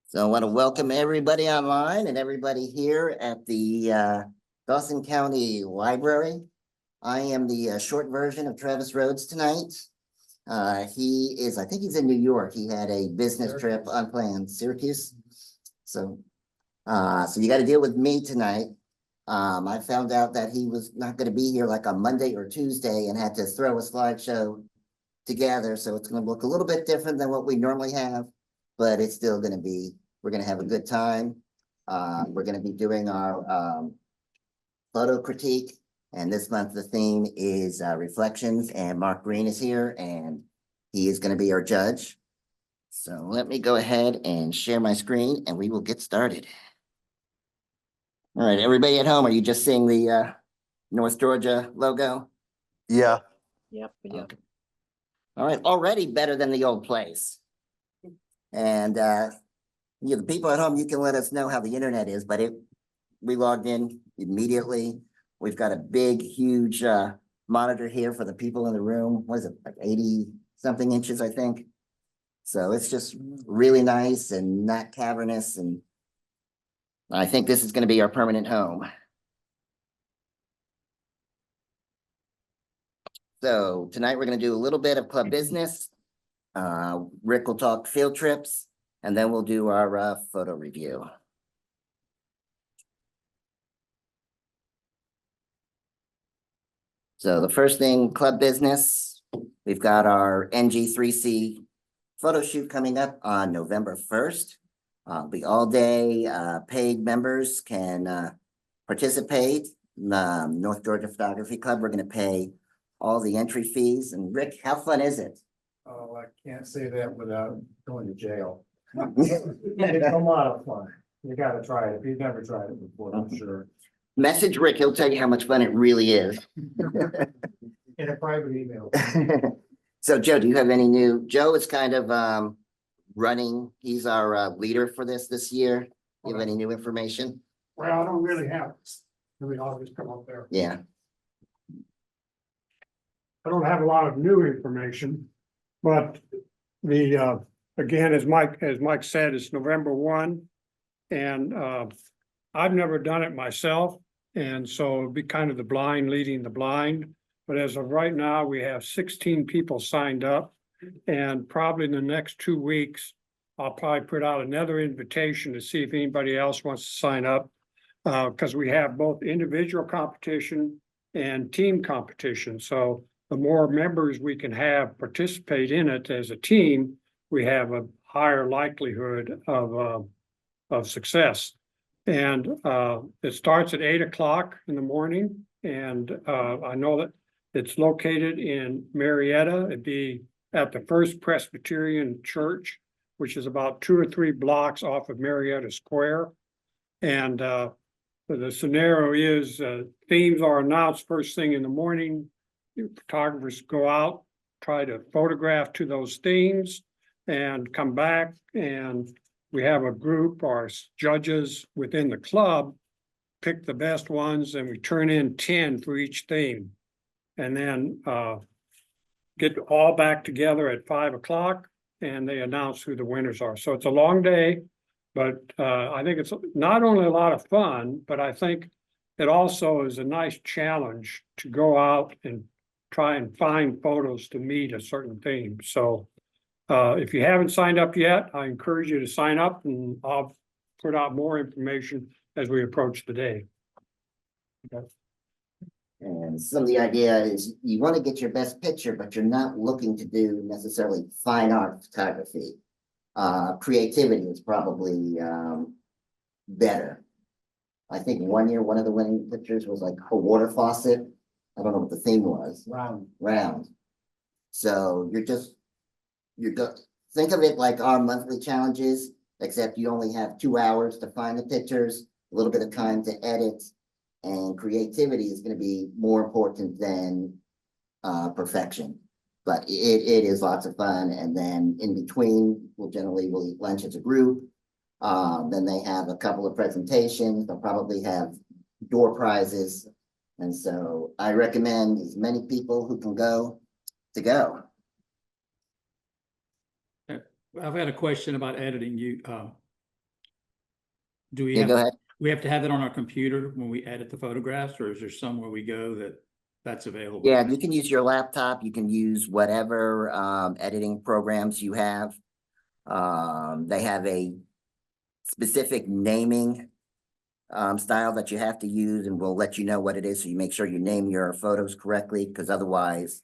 So I want to welcome everybody online and everybody here at the Dawson County Library. I am the short version of Travis Rhodes tonight. I think he's in New York. He had a business trip unplanned, Syracuse. So you got to deal with me tonight. I found out that he was not going to be here like on Monday or Tuesday and had to throw a slideshow together. So it's going to look a little bit different than what we normally have, but it's still going to be, we're going to have a good time. We're going to be doing our photo critique. And this month the theme is reflections, and Mark Green is here and he is going to be our judge. So let me go ahead and share my screen and we will get started. All right, everybody at home, are you just seeing the North Georgia logo? Yeah. Yep. Okay. All right, already better than the old place. And the people at home, you can let us know how the internet is, but we logged in immediately. We've got a big, huge monitor here for the people in the room. What is it, like 80 something inches, I think. So it's just really nice and not cavernous, and I think this is going to be our permanent home. So tonight we're going to do a little bit of club business. Rick will talk field trips, and then we'll do our photo review. So the first thing, club business, we've got our NG3C photo shoot coming up on November 1st. It'll be all day. Paid members can participate. North Georgia Photography Club, we're going to pay all the entry fees. And Rick, how fun is it? Oh, I can't say that without going to jail. It's a lot of fun. You gotta try it. If you've never tried it before, I'm sure. Message Rick, he'll tell you how much fun it really is. In a private email. So Joe, do you have any new? Joe is kind of running. He's our leader for this year. Do you have any new information? Well, I don't really have. Really, I'll just come up there. Yeah. I don't have a lot of new information, but the, again, as Mike said, it's November 1. And I've never done it myself, and so it'd be kind of the blind leading the blind. But as of right now, we have 16 people signed up, and probably in the next 2 weeks, I'll probably put out another invitation to see if anybody else wants to sign up. Because we have both individual competition and team competition. So the more members we can have participate in it as a team, we have a higher likelihood of success. And it starts at 8 o'clock in the morning. And I know that it's located in Marietta. It'd be at the First Presbyterian Church, which is about 2 or 3 blocks off of Marietta Square. And the scenario is themes are announced first thing in the morning. Photographers go out, try to photograph to those themes and come back, and we have a group, our judges within the club pick the best ones, and we turn in 10 for each theme, and then get all back together at 5 o'clock, and they announce who the winners are. So it's a long day, but I think it's not only a lot of fun, but I think it also is a nice challenge to go out and try and find photos to meet a certain theme. So if you haven't signed up yet, I encourage you to sign up, and I'll put out more information as we approach the day. Okay. And some of the idea is you want to get your best picture, but you're not looking to do necessarily fine art photography. Creativity is probably better. I think one year, one of the winning pictures was like a water faucet. I don't know what the theme was. Round. So think of it like our monthly challenges, except you only have 2 hours to find the pictures, a little bit of time to edit, and creativity is going to be more important than perfection. But it is lots of fun. And then in between, we'll eat lunch as a group. Then they have a couple of presentations. They'll probably have door prizes. And so I recommend as many people who can go to go. I've had a question about editing. Do we Yeah, go have, ahead. we have to have it on our computer when we edit the photographs, or is there somewhere we go that's available? Yeah, you can use your laptop, you can use whatever editing programs you have. They have a specific naming style that you have to use, and we'll let you know what it is, so you make sure you name your photos correctly, because otherwise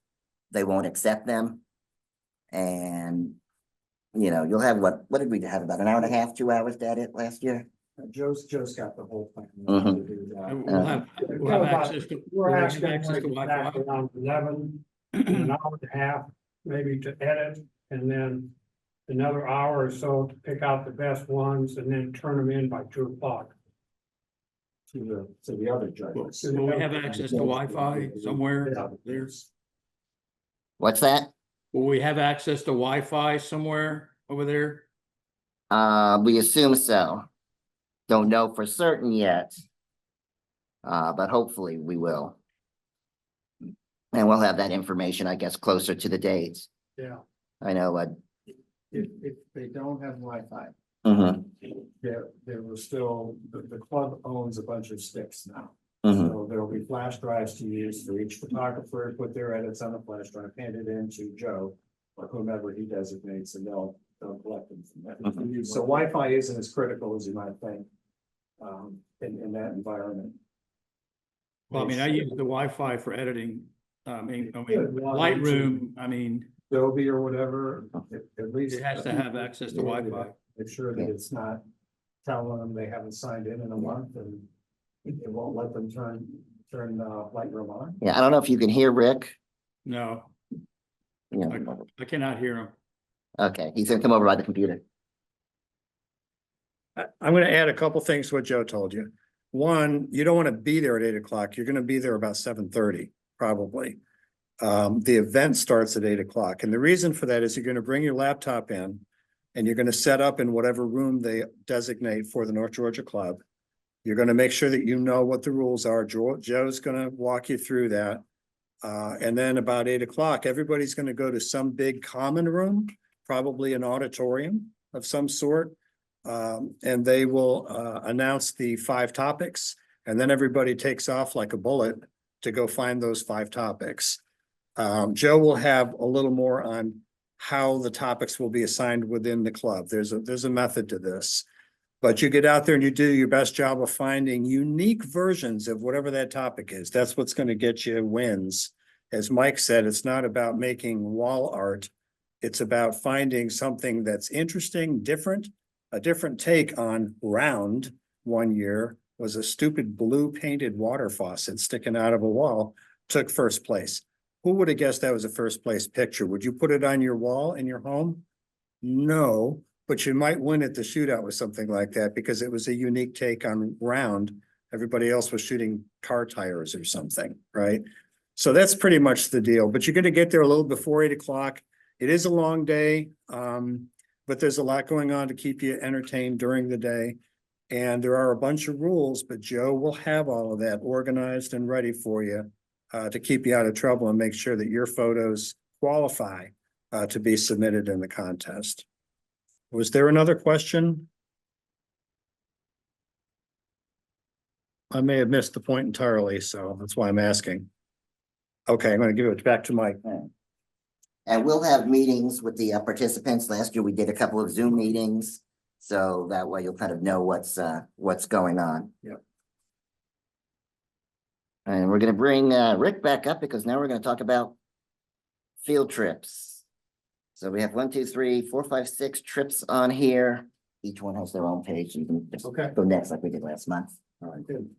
they won't accept them. And you'll have what did we have, about an hour and a half, 2 hours to edit last year? Joe's got the whole plan. Mhm. to do that. And we'll have access to. We're will we have asking access to back Wi-Fi? around 11, an hour and a half, maybe to edit, and then another hour or so to pick out the best ones and then turn them in by 2 o'clock. To the other judges. Will we have access to Wi-Fi somewhere? Yeah. There's, What's that? will we have access to Wi-Fi somewhere over there? We assume so. Don't know for certain yet. But hopefully we will. And we'll have that information, I guess, closer to the dates. Yeah. I know, If they don't have Wi-Fi, mhm, there was still, the club owns a bunch of sticks now. mhm. So there'll be flash drives to use for each photographer, to put their edits on a flash drive, hand it in to Joe or whomever he designates, and they'll collect them from there. Mhm. So Wi-Fi isn't as critical as you might think, in that environment. Well, I mean, I use the Wi-Fi for editing. Lightroom, I mean, Adobe or whatever, at least. it has to have access to Wi-Fi. Make sure that it's not telling them they haven't signed in a month, and it won't let them turn Lightroom on. Yeah, I don't know if you can hear Rick. No, You know, I cannot hear him. okay, he's gonna come over by the computer. I'm gonna add a couple things to what Joe told you. One, you don't want to be there at 8 o'clock. You're gonna be there about 7:30, probably. The event starts at 8 o'clock, and the reason for that is you're gonna bring your laptop in and you're gonna set up in whatever room they designate for the North Georgia Club. You're gonna make sure that you know what the rules are. Joe's gonna walk you through that. And then about 8 o'clock, everybody's gonna go to some big common room, probably an auditorium of some sort. And they will announce the 5 topics, and then everybody takes off like a bullet to go find those 5 topics. Joe will have a little more on how the topics will be assigned within the club. There's a method to this. But you get out there and you do your best job of finding unique versions of whatever that topic is. That's what's going to get you wins. As Mike said, it's not about making wall art. It's about finding something that's interesting, different. A different take on round one year was a stupid blue painted water faucet sticking out of a wall, took first place. Who would have guessed that was a first place picture? Would you put it on your wall in your home? No, but you might win at the shootout with something like that because it was a unique take on round. Everybody else was shooting car tires or something, right? So that's pretty much the deal, but you're gonna get there a little before 8 o'clock. It is a long day, but there's a lot going on to keep you entertained during the day. And there are a bunch of rules, but Joe will have all of that organized and ready for you to keep you out of trouble and make sure that your photos qualify to be submitted in the contest. Was there another question? I may have missed the point entirely, so that's why I'm asking. Okay, I'm going to give it back to Mike. And we'll have meetings with the participants. Last year, we did a couple of Zoom meetings. So that way you'll kind of know what's going on. Yep. And we're gonna bring Rick back up because now we're gonna talk about field trips. So we have 1, 2, 3, 4, 5, 6 trips on here. Each one has their own page. You can just Okay. go next like we did last month. All right, good.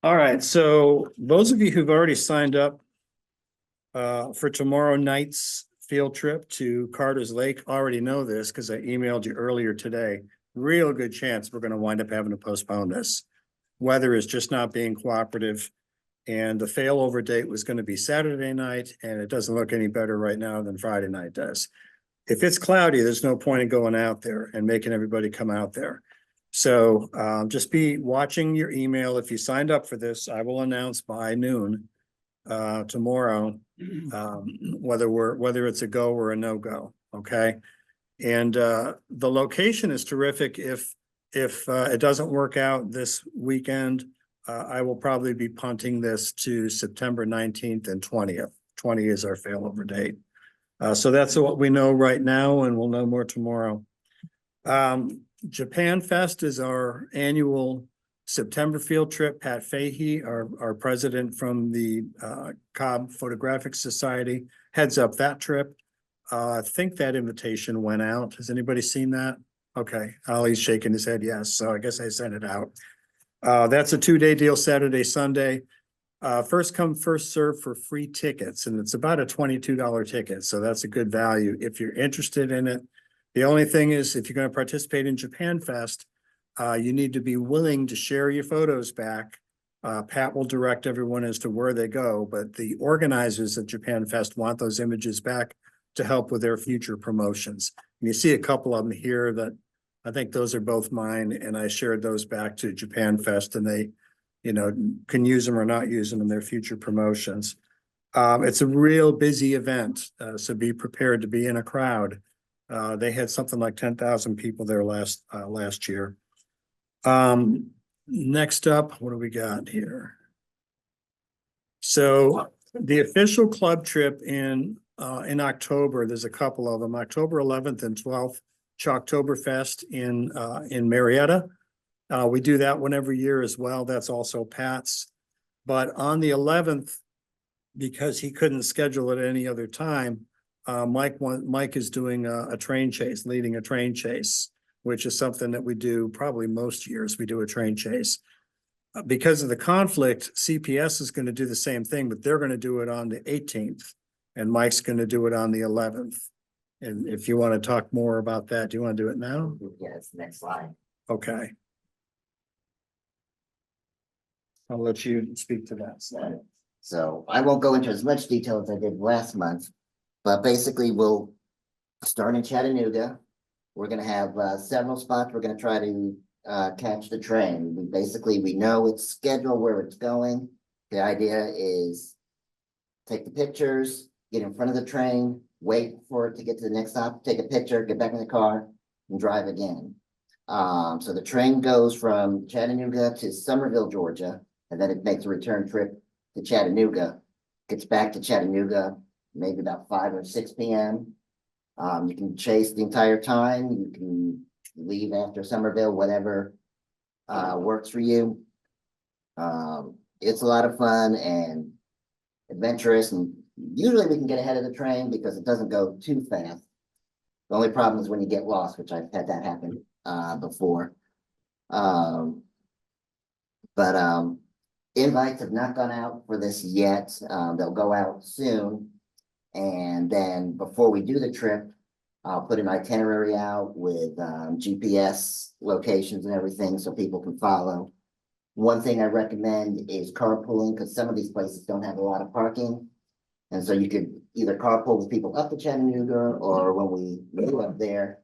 All right, so those of you who've already signed up for tomorrow night's field trip to Carter's Lake already know this because I emailed you earlier today. Real good chance we're going to wind up having to postpone this. Weather is just not being cooperative, and the failover date was going to be Saturday night, and it doesn't look any better right now than Friday night does. If it's cloudy, there's no point in going out there and making everybody come out there. So just be watching your email. If you signed up for this, I will announce by noon tomorrow whether it's a go or a no-go. Okay. And the location is terrific if if it doesn't work out this weekend, I will probably be punting this to September 19th and 20th. 20 is our failover date. So that's what we know right now, and we'll know more tomorrow. Japan Fest is our annual September field trip. Pat Fahey, our president from the Cobb Photographic Society, heads up that trip. I think that invitation went out. Has anybody seen that? Okay, Ollie's shaking his head yes, so I guess I sent it out. That's a 2-day deal, Saturday, Sunday. First come, first serve for free tickets, and it's about a $22 ticket, so that's a good value if you're interested in it. The only thing is, if you're going to participate in Japan Fest, you need to be willing to share your photos back. Pat will direct everyone as to where they go, but the organizers of Japan Fest want those images back to help with their future promotions. And you see a couple of them here that I think those are both mine, and I shared those back to Japan Fest, and they, you know, can use them or not use them in their future promotions. It's a real busy event, so be prepared to be in a crowd. They had something like 10,000 people there last year. Next up, what do we got here? So the official club trip in October, there's a couple of them, October 11th and 12th, Chalktoberfest in Marietta. We do that one every year as well. That's also Pat's. But on the 11th, because he couldn't schedule it any other time, Mike is doing a train chase, leading a train chase, which is something that we do probably most years. We do a train chase. Because of the conflict, CPS is going to do the same thing, but they're going to do it on the 18th, and Mike's going to do it on the 11th. And if you want to talk more about that, do you want to do it now? Yeah, it's the next slide. Okay. I'll let you speak to that. So I won't go into as much detail as I did last month, but basically we'll start in Chattanooga. We're gonna have several spots. We're gonna try to catch the train. We know its schedule, where it's going. The idea is take the pictures, get in front of the train, wait for it to get to the next stop, take a picture, get back in the car, and drive again. So the train goes from Chattanooga to Summerville, Georgia, and then it makes a return trip to Chattanooga, gets back to Chattanooga, maybe about 5 or 6 p.m. You can chase the entire time. You can leave after Summerville, whatever works for you. It's a lot of fun and adventurous, and usually we can get ahead of the train because it doesn't go too fast. The only problem is when you get lost, which I've had that happen before. Invites have not gone out for this yet. They'll go out soon. And then before we do the trip, I'll put an itinerary out with GPS locations and everything so people can follow. One thing I recommend is carpooling, because some of these places don't have a lot of parking. And so you could either carpool with people up to Chattanooga, or when we move up there,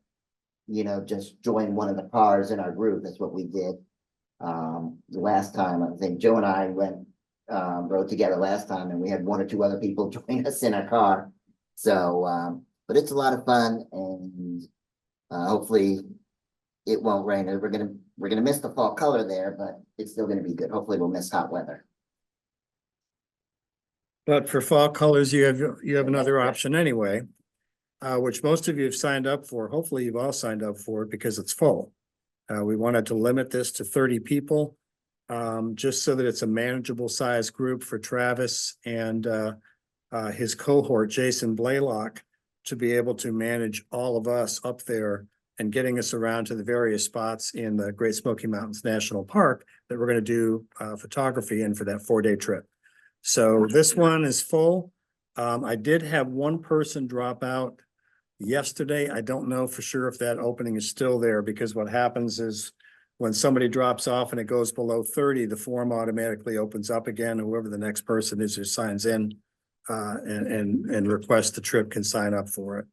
you know, just join one of the cars in our group. That's what we did the last time. I think Joe and I rode together last time, and we had 1 or 2 other people join us in our car. So, but it's a lot of fun, and hopefully it won't rain. We're gonna miss the fall color there, but it's still gonna be good. Hopefully we'll miss hot weather. But for fall colors, you have another option anyway, which most of you have signed up for. Hopefully you've all signed up for it because it's full. We wanted to limit this to 30 people, just so that it's a manageable size group for Travis and his cohort, Jason Blaylock, to be able to manage all of us up there and getting us around to the various spots in the Great Smoky Mountains National Park that we're going to do photography in for that 4-day trip. So this one is full. I did have one person drop out yesterday. I don't know for sure if that opening is still there, because what happens is when somebody drops off and it goes below 30, the form automatically opens up again. Whoever the next person is who signs in and requests the trip can sign up for it.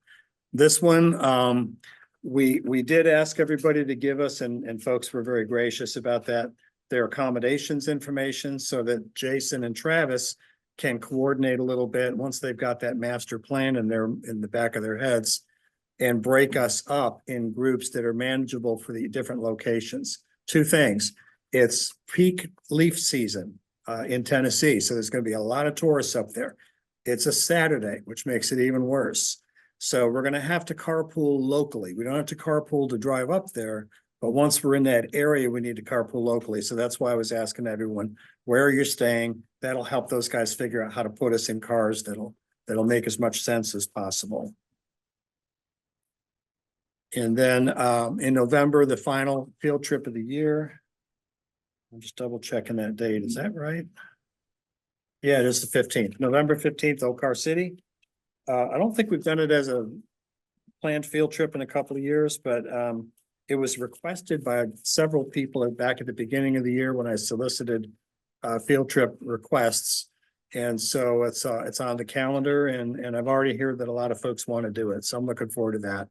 This one, we did ask everybody to give us, and folks were very gracious about that, their accommodations information, so that Jason and Travis can coordinate a little bit once they've got that master plan in the back of their heads, and break us up in groups that are manageable for the different locations. Two things, it's peak leaf season in Tennessee, so there's gonna be a lot of tourists up there. It's a Saturday, which makes it even worse. So we're gonna have to carpool locally. We don't have to carpool to drive up there, but once we're in that area, we need to carpool locally. So that's why I was asking everyone, where you're staying. That'll help those guys figure out how to put us in cars that'll make as much sense as possible. And then in November, the final field trip of the year. I'm just double checking that date. Is that right? Yeah, it is the 15th, November 15th, Oak Car City. I don't think we've done it as a planned field trip in a couple of years, but it was requested by several people back at the beginning of the year when I solicited field trip requests. And so it's on the calendar, and I've already heard that a lot of folks want to do it. So I'm looking forward to that.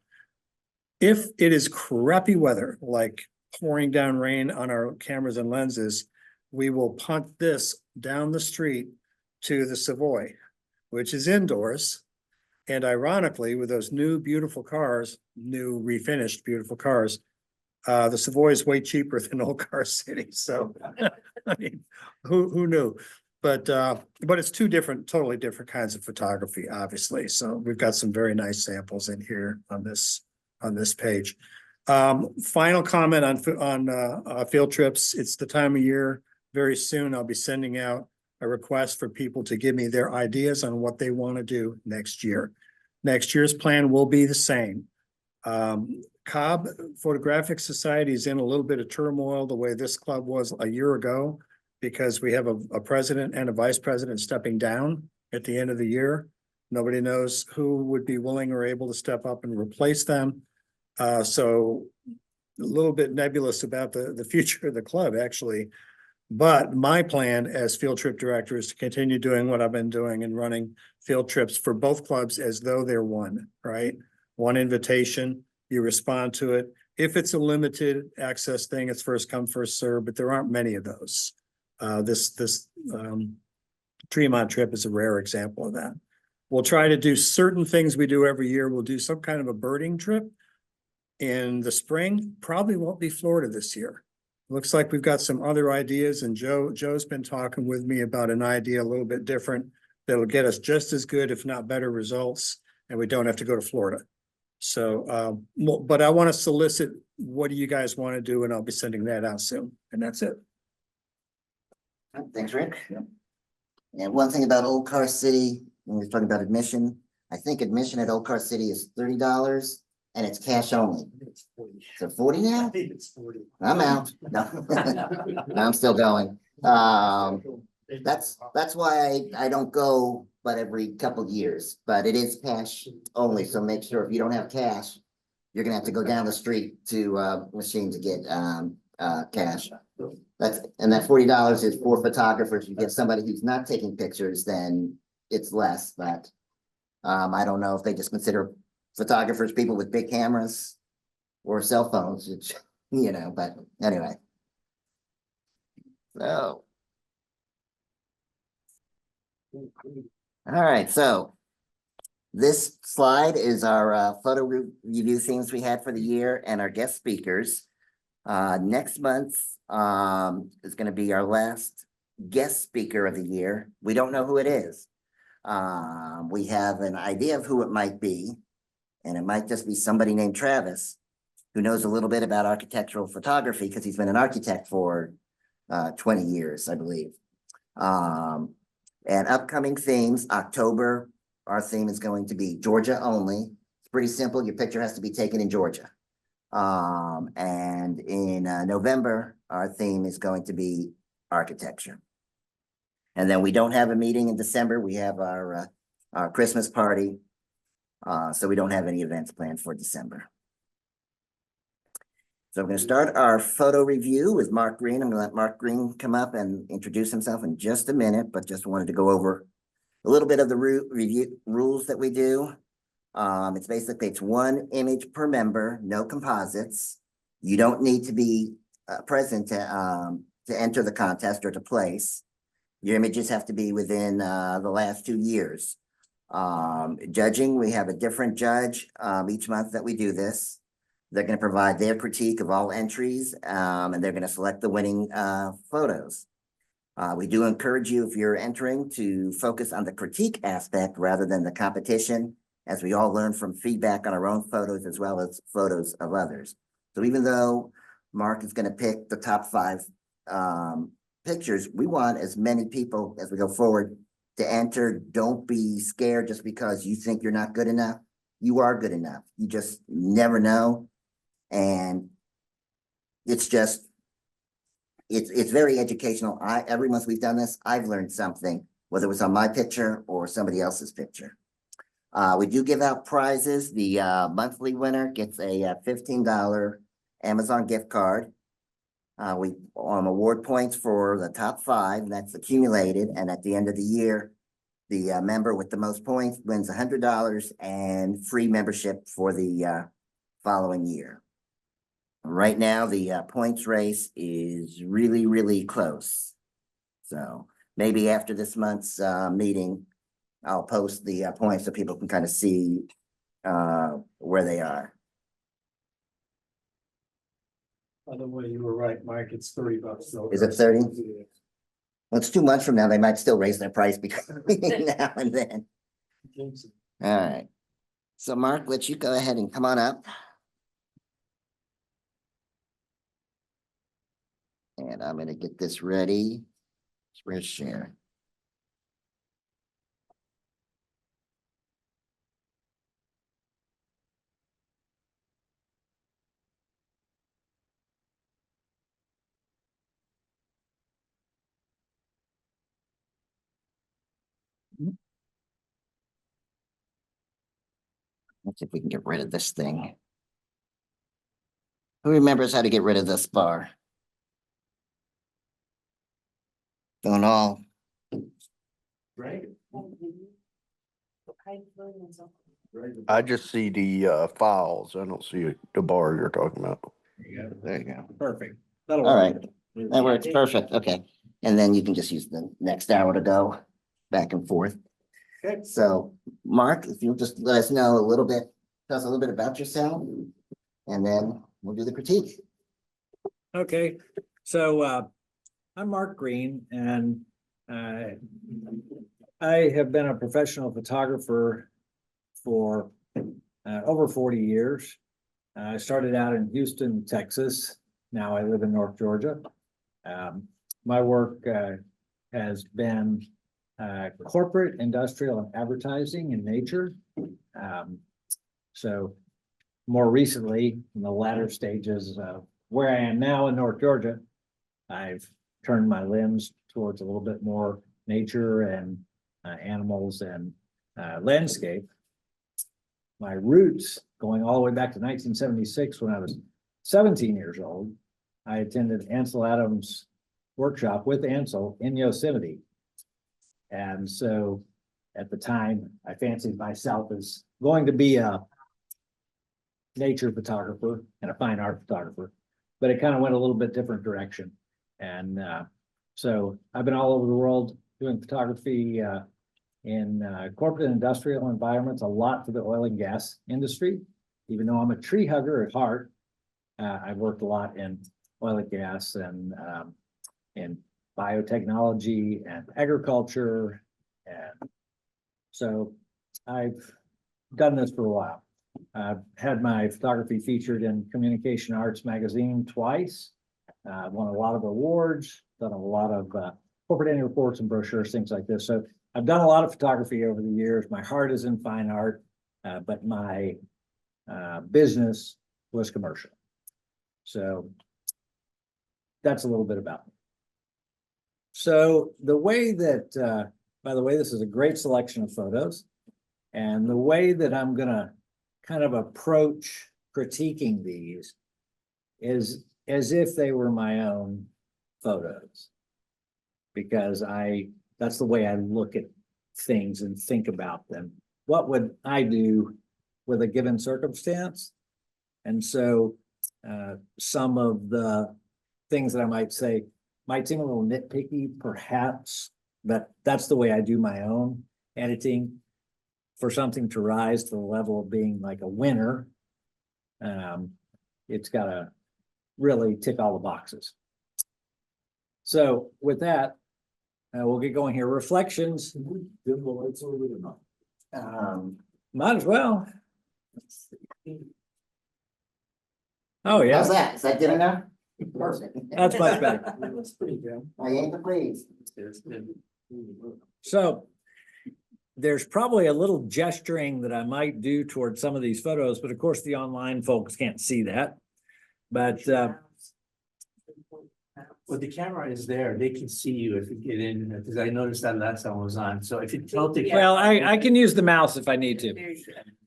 If it is crappy weather, like pouring down rain on our cameras and lenses, we will punt this down the street to the Savoy, which is indoors. And ironically, with those new beautiful cars, new refinished beautiful cars, the Savoy is way cheaper than Old Car City. So, I mean, who knew? But it's two totally different kinds of photography, obviously. So we've got some very nice samples in here on this page. Final comment on field trips. It's the time of year. Very soon, I'll be sending out a request for people to give me their ideas on what they want to do next year. Next year's plan will be the same. Cobb Photographic Society is in a little bit of turmoil the way this club was a year ago, because we have a president and a vice president stepping down at the end of the year. Nobody knows who would be willing or able to step up and replace them. So a little bit nebulous about the future of the club, actually. But my plan as field trip director is to continue doing what I've been doing and running field trips for both clubs as though they're one, right? One invitation, you respond to it. If it's a limited access thing, it's first come, first serve, but there aren't many of those. This Tremont trip is a rare example of that. We'll try to do certain things we do every year. We'll do some kind of a birding trip in the spring. Probably won't be Florida this year. Looks like we've got some other ideas, and Joe's been talking with me about an idea a little bit different that'll get us just as good, if not better results, and we don't have to go to Florida. So, but I want to solicit, what do you guys want to do? And I'll be sending that out soon, and that's it. Thanks, Rick. And one thing about Old Car City, when we're talking about admission, I think admission at Old Car City is $30 and it's cash only. So 40 now? I think it's 40. I'm out. No, No, I'm still going. That's why I don't go but every couple of years, but it is cash only. So make sure if you don't have cash, you're gonna have to go down the street to a machine to get cash. And that $40 is for photographers. You get somebody who's not taking pictures, then it's less, but I don't know if they just consider photographers people with big cameras or cell phones, which, but anyway. So. All right, so this slide is our photo review themes we had for the year and our guest speakers. Next month is going to be our last guest speaker of the year. We don't know who it is. We have an idea of who it might be, and it might just be somebody named Travis who knows a little bit about architectural photography because he's been an architect for 20 years, I believe. And upcoming themes, October, our theme is going to be Georgia only. It's pretty simple. Your picture has to be taken in Georgia. And in November, our theme is going to be architecture. And then we don't have a meeting in December. We have our Christmas party. So we don't have any events planned for December. So I'm going to start our photo review with Mark Green. I'm going to let Mark Green come up and introduce himself in just a minute, but just wanted to go over a little bit of the review rules that we do. It's one image per member, no composites. You don't need to be present to enter the contest or to place. Your images have to be within the last 2 years. Judging, we have a different judge, each month that we do this. They're gonna provide their critique of all entries, and they're gonna select the winning, photos. We do encourage you, if you're entering, to focus on the critique aspect rather than the competition, as we all learn from feedback on our own photos as well as photos of others. So even though Mark is gonna pick the top 5 pictures, we want as many people as we go forward to enter. Don't be scared just because you think you're not good enough. You are good enough. You just never know. And it's just, it's very educational. Every month we've done this, I've learned something, whether it was on my picture or somebody else's picture. We do give out prizes. The monthly winner gets a $15 Amazon gift card. We award points for the top 5, that's accumulated, and at the end of the year, the member with the most points wins $100 and free membership for the following year. Right now, the points race is really, really close. So maybe after this month's meeting, I'll post the points so people can kind of see where they are. By the way, you were right, Mike, it's $30. So Is it 30? Well, it's 2 months from now, they might still raise their price between now and then. All right. So Mark, let you go ahead and come on up. And I'm gonna get this ready. Where's share? Let's see if we can get rid of this thing. Who remembers how to get rid of this bar? Don't all. Right? I just see the files. I don't see the bar you're talking about. There you go. Perfect. All right, that works perfect. Okay. And then you can just use the next hour to go back and forth. Okay. So, Mark, if you'll just let us know a little bit, tell us a little bit about yourself, and then we'll do the critique. Okay, so I'm Mark Green, and I have been a professional photographer for over 40 years. I started out in Houston, Texas. Now I live in North Georgia. My work has been corporate, industrial, and advertising in nature. So more recently, in the latter stages of where I am now in North Georgia, I've turned my limbs towards a little bit more nature and animals and landscape. My roots going all the way back to 1976, when I was 17 years old, I attended Ansel Adams' workshop with Ansel in Yosemite. And so at the time, I fancied myself as going to be a nature photographer and a fine art photographer, but it kind of went a little bit different direction. And so I've been all over the world doing photography in corporate and industrial environments, a lot for the oil and gas industry. Even though I'm a tree hugger at heart, I've worked a lot in oil and gas and in biotechnology and agriculture. And so I've done this for a while. I've had my photography featured in Communication Arts magazine twice. Won a lot of awards, done a lot of corporate annual reports and brochures, things like this. So I've done a lot of photography over the years. My heart is in fine art, but my business was commercial. So that's a little bit about me. So the way that, by the way, this is a great selection of photos. And the way that I'm gonna kind of approach critiquing these is as if they were my own photos. Because that's the way I look at things and think about them. What would I do with a given circumstance? And so some of the things that I might say might seem a little nitpicky, perhaps, but that's the way I do my own editing. for something to rise to the level of being like a winner, it's gotta really tick all the boxes. So with that, we'll get going here. Reflections, might as well. Oh, yeah, How's that? Is that good enough? Perfect. that's much better. That's pretty good. I ain't the please. So there's probably a little gesturing that I might do towards some of these photos, but of course the online folks can't see that. But Well, the camera is there, they can see you if you get in, because I noticed that last time I was on, so if you tilt the. well, I can use the mouse if I need to.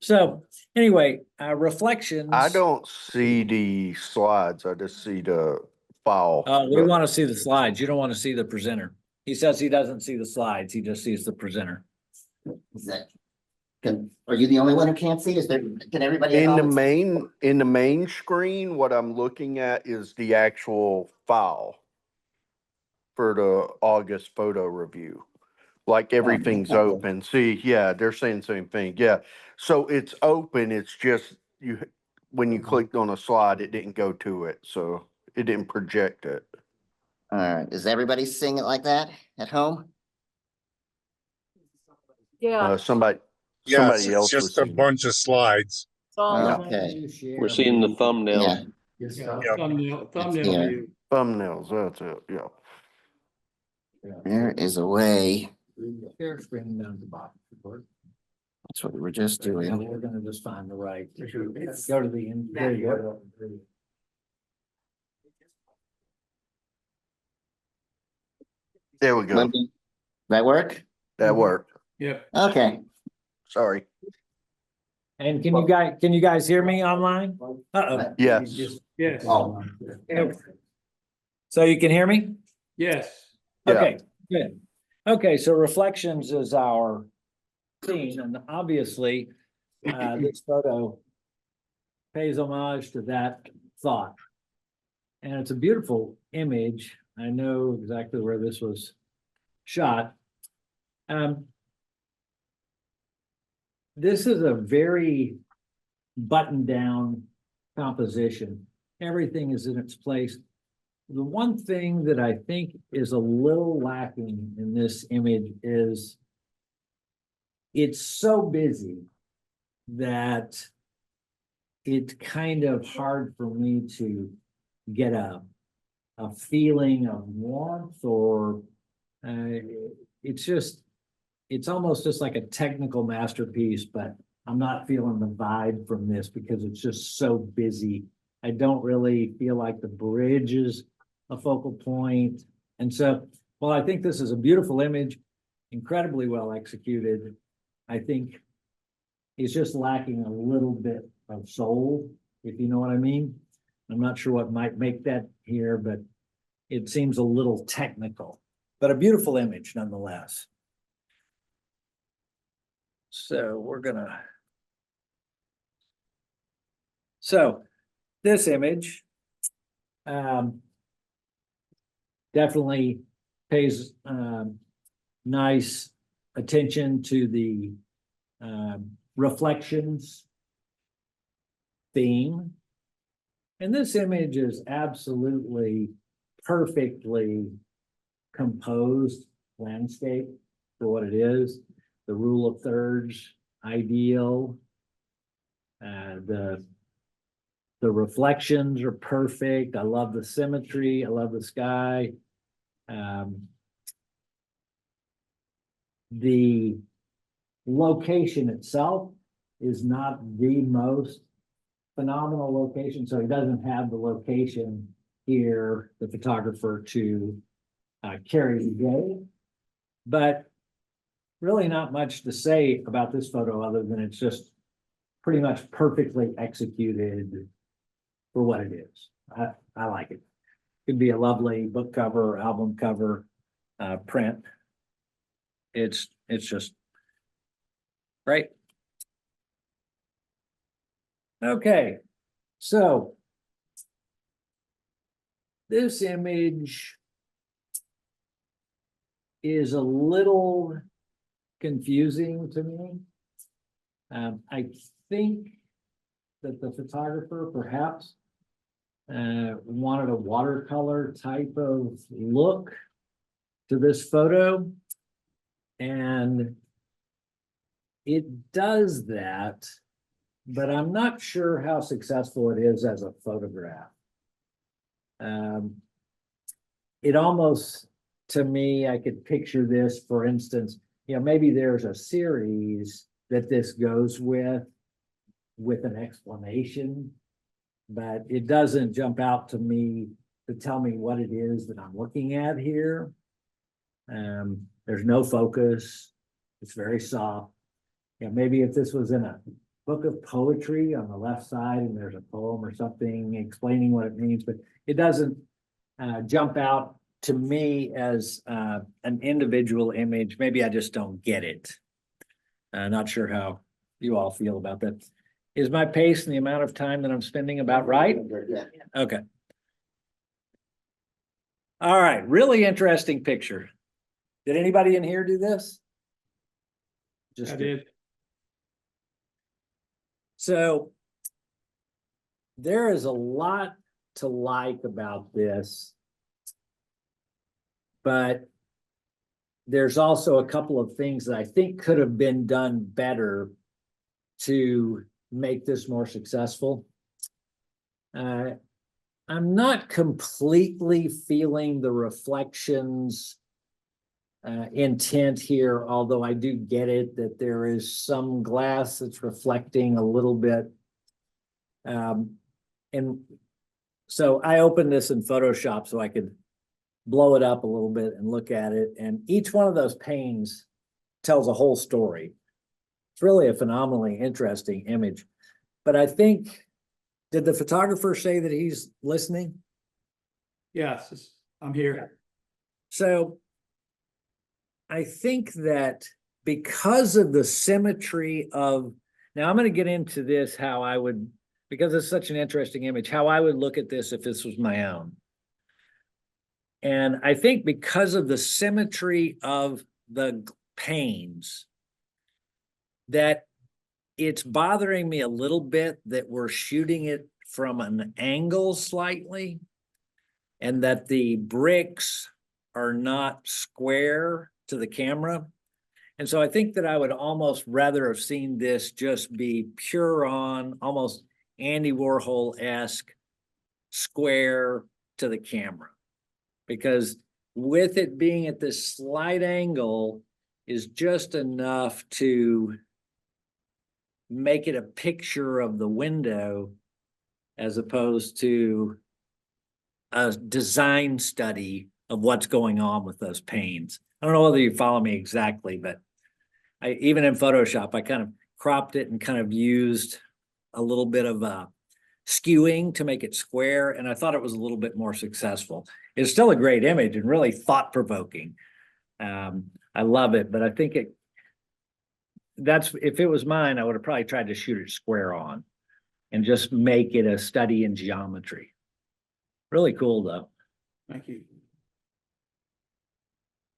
So anyway, reflections. I don't see the slides. I just see the file. We want to see the slides. You don't want to see the presenter. He says he doesn't see the slides. He just sees the presenter. Is that? Are you the only one who can't see? Is there, can everybody? at In the home- main screen, what I'm looking at is the actual file for the August photo review. Like everything's okay. open. See, yeah, they're saying the same thing. Yeah. So it's open. It's just you, when you clicked on a slide, it didn't go to it. So it didn't project it. All right, is everybody seeing it like that at home? Yeah. Somebody Yes, else it's was just a seeing it. bunch of slides. it's all- Okay. We're seeing the thumbnail. Yeah, Yeah. Thumbnail here. view. Thumbnails, that's it, yeah. There is a way. Share screen down at the bottom. That's what we were just Yeah, doing. we're gonna just find the right. Go to the end. There you go. There we go. That work? That worked. Yep. Okay. Sorry. And can you guys hear me online? Uh-oh. Yes. Yes. Oh. So you can hear me? Yes. Yeah. Okay, good. Okay, so reflections is our theme, and obviously, this photo pays homage to that thought. And it's a beautiful image. I know exactly where this was shot. This is a very buttoned down composition. Everything is in its place. The one thing that I think is a little lacking in this image is it's so busy that it's kind of hard for me to get a feeling of warmth or it's almost just like a technical masterpiece, but I'm not feeling the vibe from this because it's just so busy. I don't really feel like the bridge is a focal point. And so, well, I think this is a beautiful image, incredibly well executed. I think it's just lacking a little bit of soul, if you know what I mean. I'm not sure what might make that here, but it seems a little technical, but a beautiful image nonetheless. So this image definitely pays nice attention to the reflections theme. And this image is absolutely perfectly composed landscape for what it is. The rule of thirds, ideal. The reflections are perfect. I love the symmetry. I love the sky. The location itself is not the most phenomenal location, so he doesn't have the location here, the photographer, to carry the day. But really not much to say about this photo other than it's just pretty much perfectly executed for what it is. I like it. Could be a lovely book cover, album cover, print. It's just great. Okay, so this image is a little confusing to me. I think that the photographer perhaps wanted a watercolor type of look to this photo. And it does that, but I'm not sure how successful it is as a photograph. It almost, to me, I could picture this, for instance, maybe there's a series that this goes with an explanation, but it doesn't jump out to me to tell me what it is that I'm looking at here. There's no focus. It's very soft. Maybe if this was in a book of poetry on the left side and there's a poem or something explaining what it means, but it doesn't jump out to me as an individual image. Maybe I just don't get it. Not sure how you all feel about that. Is my pace and the amount of time that I'm spending about right? Yeah. Okay. All right, really interesting picture. Did anybody in here do this? I did. So there is a lot to like about this, but there's also a couple of things that I think could have been done better to make this more successful. I'm not completely feeling the reflections intent here, although I do get it that there is some glass that's reflecting a little bit. And so I opened this in Photoshop so I could blow it up a little bit and look at it. And each one of those panes tells a whole story. It's really a phenomenally interesting image. But I think, did the photographer say that he's listening? Yes, I'm here. So I think that because of the symmetry of, now I'm going to get into this, how I would, because it's such an interesting image, how I would look at this if this was my own. And I think because of the symmetry of the panes, that it's bothering me a little bit that we're shooting it from an angle slightly, and that the bricks are not square to the camera. And so I think that I would almost rather have seen this just be pure on, almost Andy Warhol-esque, square to the camera. Because with it being at this slight angle is just enough to make it a picture of the window as opposed to a design study of what's going on with those panes. I don't know whether you follow me exactly, but even in Photoshop, I kind of cropped it and kind of used a little bit of skewing to make it square, and I thought it was a little bit more successful. It's still a great image and really thought-provoking. I love it, but I think if it was mine, I would have probably tried to shoot it square on and just make it a study in geometry. Really cool though. Thank you.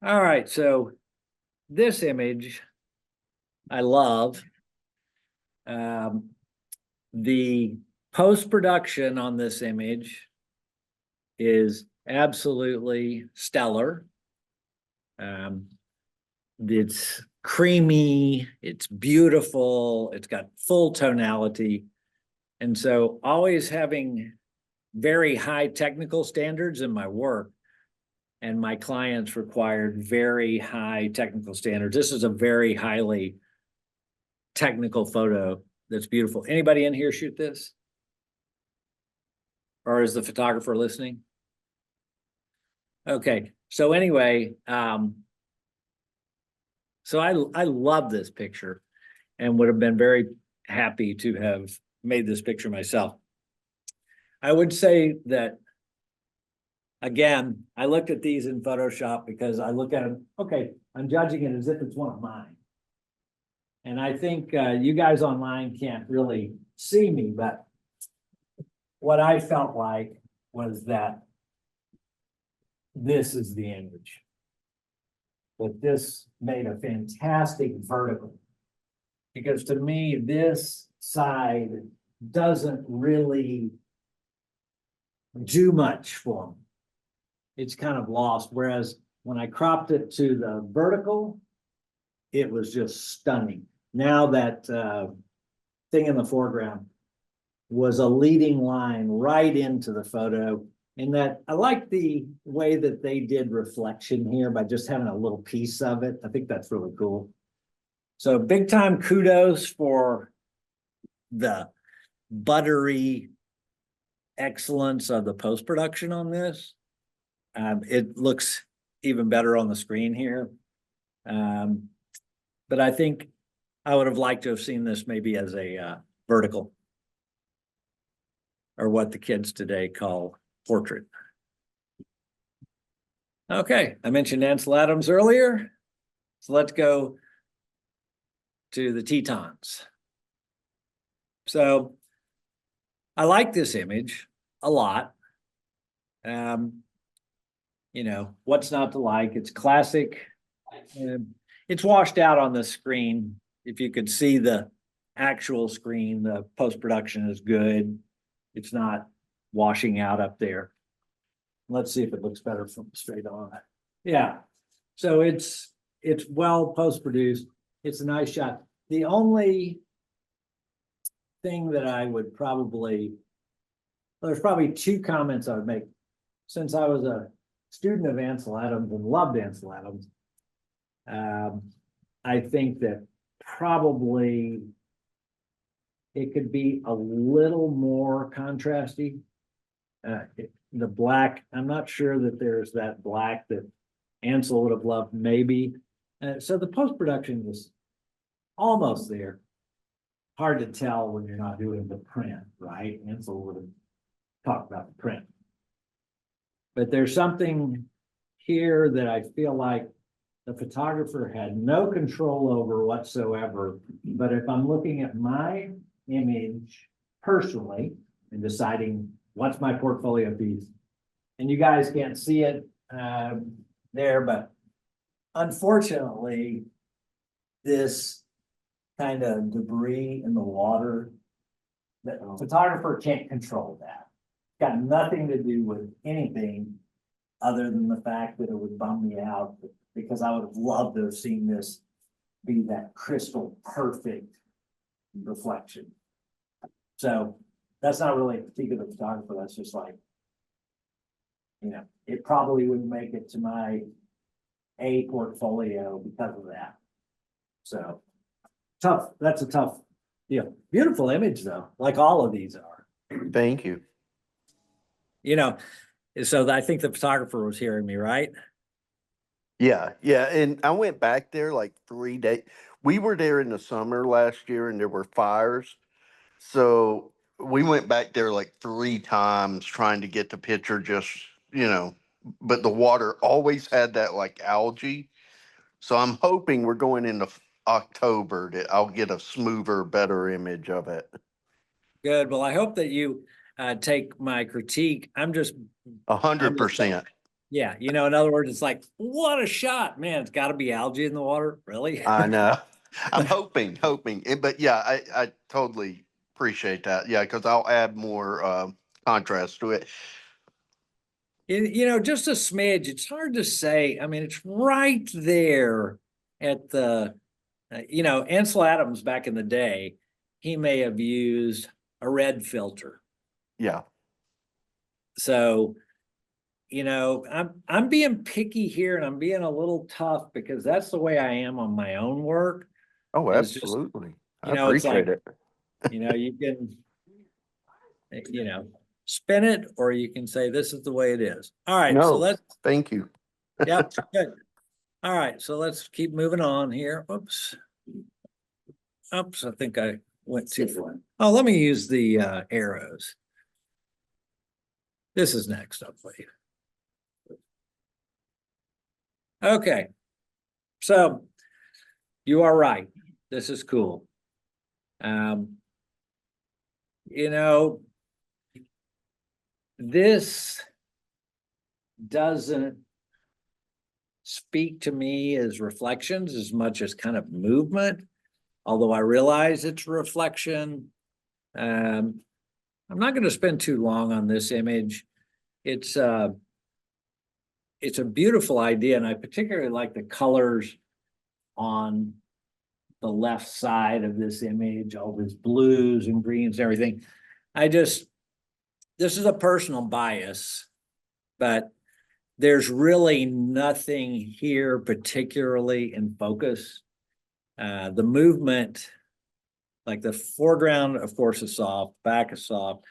All right, so this image I love. The post-production on this image is absolutely stellar. It's creamy, it's beautiful, it's got full tonality. And so always having very high technical standards in my work, and my clients required very high technical standards. This is a very highly technical photo that's beautiful. Anybody in here shoot this? Or is the photographer listening? Okay, so anyway, so I love this picture and would have been very happy to have made this picture myself. I would say that, again, I looked at these in Photoshop because I look at them, okay, I'm judging it as if it's one of mine. And I think you guys online can't really see me, but what I felt like was that this is the image. That this made a fantastic vertical Because to me, this side doesn't really do much for me. It's kind of lost, whereas when I cropped it to the vertical, it was just stunning. Now that thing in the foreground was a leading line right into the photo. In that I like the way that they did reflection here by just having a little piece of it. I think that's really cool. So big time kudos for the buttery excellence of the post-production on this. It looks even better on the screen here. But I think I would have liked to have seen this maybe as a vertical, or what the kids today call portrait. Okay, I mentioned Ansel Adams earlier, so let's go to the Tetons. So I like this image a lot. You know, what's not to like? It's classic. It's washed out on the screen. If you could see the actual screen, the post-production is good. It's not washing out up there. Let's see if it looks better from straight on. Yeah, so it's well post-produced. It's a nice shot. The only thing that I would probably, there's probably two comments I would make. Since I was a student of Ansel Adams and loved Ansel Adams, I think that probably it could be a little more contrasty. The black, I'm not sure that there's that black that Ansel would have loved, maybe. So the post-production was almost there. Hard to tell when you're not doing the print, right? Ansel would have talked about the print. But there's something here that I feel like the photographer had no control over whatsoever. But if I'm looking at my image personally and deciding what's my portfolio piece, and you guys can't see it there, but unfortunately, this kind of debris in the water, the photographer can't control that. Got nothing to do with anything other than the fact that it would bum me out, because I would have loved to have seen this be that crystal perfect reflection. So that's not really a critique of the photographer. That's just like, you know, it probably wouldn't make it to my A portfolio because of that. So tough. That's a tough deal. Beautiful image though, like all of these are. Thank you. You know, so I think the photographer was hearing me, right? Yeah, yeah, and I went back there like 3 days. We were there in the summer last year and there were fires. So we went back there like 3 times trying to get the picture just, you know, but the water always had that like algae. So I'm hoping we're going into October that I'll get a smoother, better image of it. Good. Well, I hope that you take my critique. I'm just 100%. yeah, you know, in other words, it's like, what a shot, man. It's got to be algae in the water. Really? I know. I'm hoping. But yeah, I totally appreciate that. Yeah, because I'll add more contrast to it. You know, just a smidge. It's hard to say. I mean, it's right there at the, you know, Ansel Adams back in the day, he may have used a red filter. Yeah. So, you know, I'm being picky here and I'm being a little tough because that's the way I am on my own work. Oh, It's just, absolutely. I you know, it's appreciate like, it. you know, you can, you know, spin it, or you can say, this is the way it is. All right, so No, let's, thank you. yep, good. All right, so let's keep moving on here. Oops. Oops, I think I went too far. Oh, let me use the arrows. This is next up, please. Okay, so you are right. This is cool. You know, this doesn't speak to me as reflections as much as kind of movement. although I realize it's a reflection. I'm not gonna spend too long on this image. It's a beautiful idea, and I particularly like the colors on the left side of this image, all these blues and greens and everything. This is a personal bias, but there's really nothing here particularly in focus. The movement, like the foreground, of course, is soft, back is soft.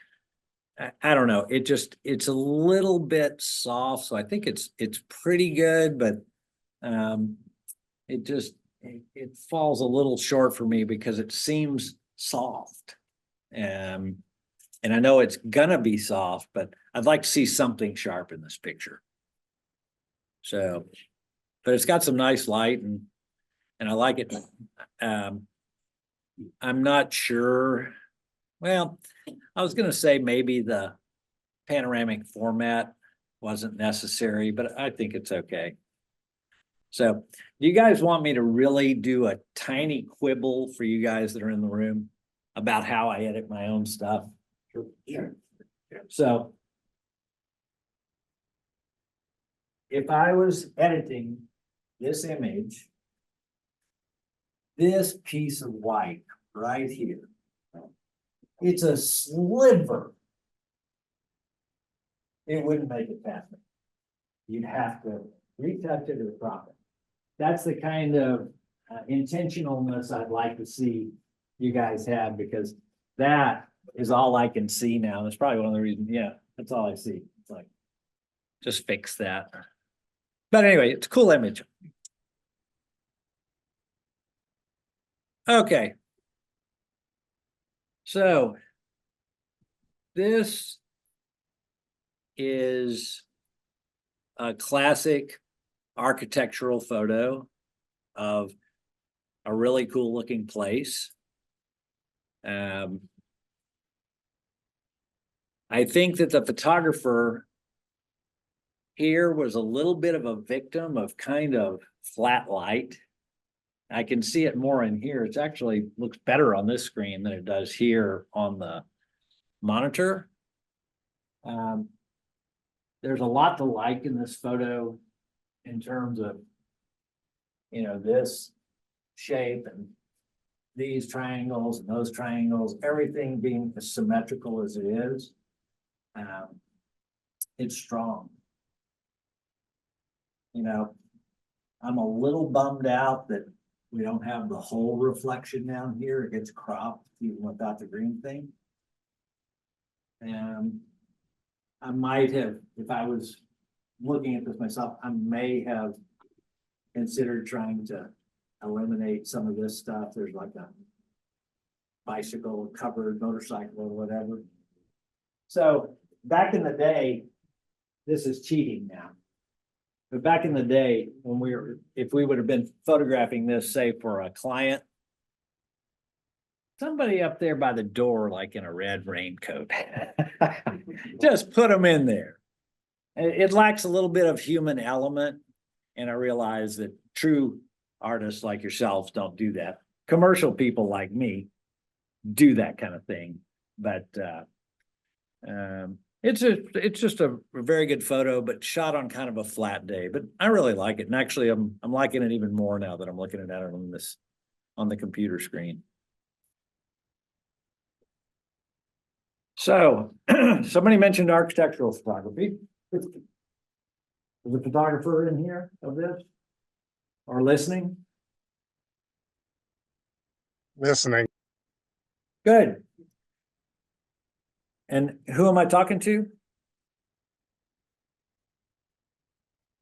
I don't know, it's a little bit soft, so I think it's pretty good, but it falls a little short for me because it seems soft. And I know it's gonna be soft, but I'd like to see something sharp in this picture. So, but it's got some nice light and I like it. I'm not sure. Well, I was gonna say maybe the panoramic format wasn't necessary, but I think it's okay. So, do you guys want me to really do a tiny quibble for you guys that are in the room about how I edit my own stuff? Sure. So, if I was editing this image, this piece of white right here, it's a sliver. It wouldn't make it faster. You'd have to retouch it or crop it. That's the kind of intentionalness I'd like to see you guys have, because that is all I can see now. That's probably one of the reasons, yeah, that's all I see. It's like, just fix that. But anyway, it's a cool image. Okay. So this is a classic architectural photo of a really cool looking place. I think that the photographer here was a little bit of a victim of kind of flat light. I can see it more in here. It's actually looks better on this screen than it does here on the monitor. There's a lot to like in this photo in terms of, you know, this shape and these triangles and those triangles, everything being as symmetrical as it is. It's strong. You know, I'm a little bummed out that we don't have the whole reflection down here. It gets cropped even without the green thing. I might have, if I was looking at this myself, I may have considered trying to eliminate some of this stuff. There's like a bicycle, covered motorcycle or whatever. So back in the day, this is cheating now. But back in the day, when if we would have been photographing this, say for a client, somebody up there by the door, like in a red raincoat, just put them in there. It lacks a little bit of human element. And I realize that true artists like yourselves don't do that. Commercial people like me do that kind of thing. But it's just a very good photo, but shot on kind of a flat day. But I really like it. And actually I'm liking it even more now that I'm looking at it on the computer screen. So somebody mentioned architectural photography. Is a photographer in here of this or listening? Listening. Good. And who am I talking to?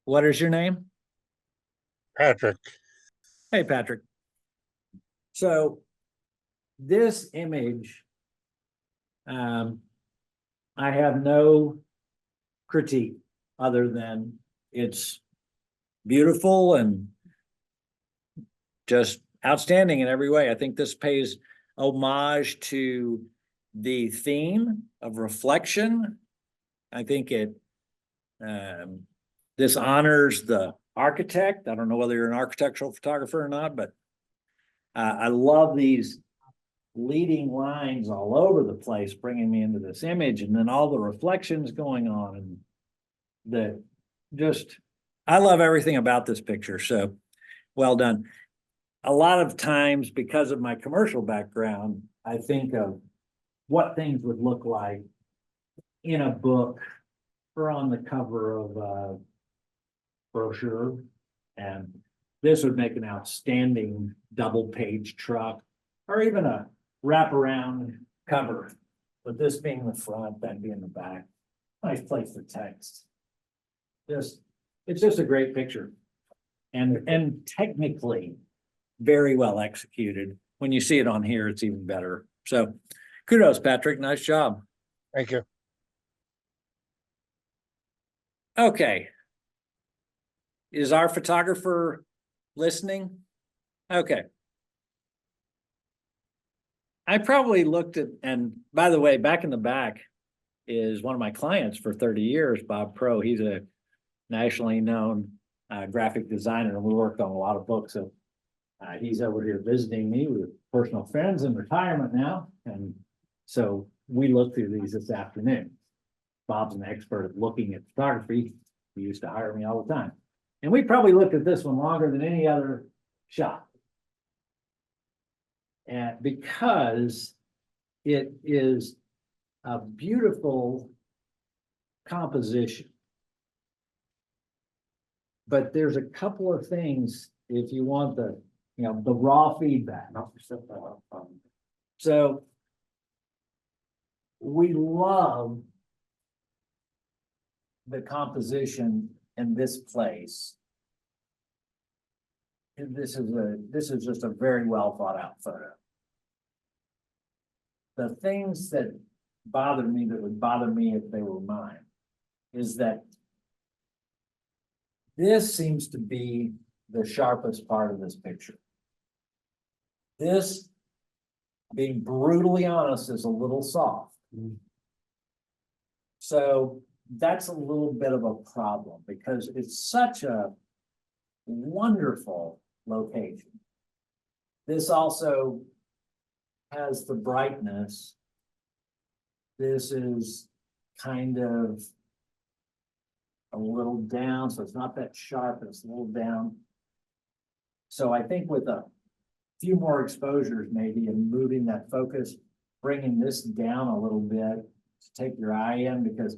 What is your name? Patrick. Hey, Patrick. So this image, I have no critique other than it's beautiful and just outstanding in every way. I think this pays homage to the theme of reflection. I think this honors the architect. I don't know whether you're an architectural photographer or not, but I love these leading lines all over the place, bringing me into this image, and then all the reflections going on, and the just, I love everything about this picture, so well done. A lot of times, because of my commercial background, I think of what things would look like in a book or on the cover of a brochure. And this would make an outstanding double page truck or even a wraparound cover. But this being the front, that being the back, nice place for text. It's just a great picture. And technically very well executed. When you see it on here, it's even better. So kudos, Patrick. Nice job. Thank you. Okay. Is our photographer listening? Okay. I probably looked at, and by the way, back in the back is one of my clients for 30 years, Bob Pro. He's a nationally known graphic designer, and we worked on a lot of books. So he's over here visiting me with personal friends in retirement now. And so we looked through these this afternoon. Bob's an expert at looking at photography. He used to hire me all the time. And we probably looked at this one longer than any other shot. And because it is a beautiful composition. But there's a couple of things if you want the, the raw feedback. So we love the composition in this place. And this is just a very well thought out photo. The things that bother me, that would bother me if they were mine, is that this seems to be the sharpest part of this picture. This, being brutally honest, is a little soft. So that's a little bit of a problem because it's such a wonderful location. This also has the brightness. This is kind of a little down, so it's not that sharp, it's a little down. So I think with a few more exposures maybe and moving that focus, bringing this down a little bit to take your eye in, because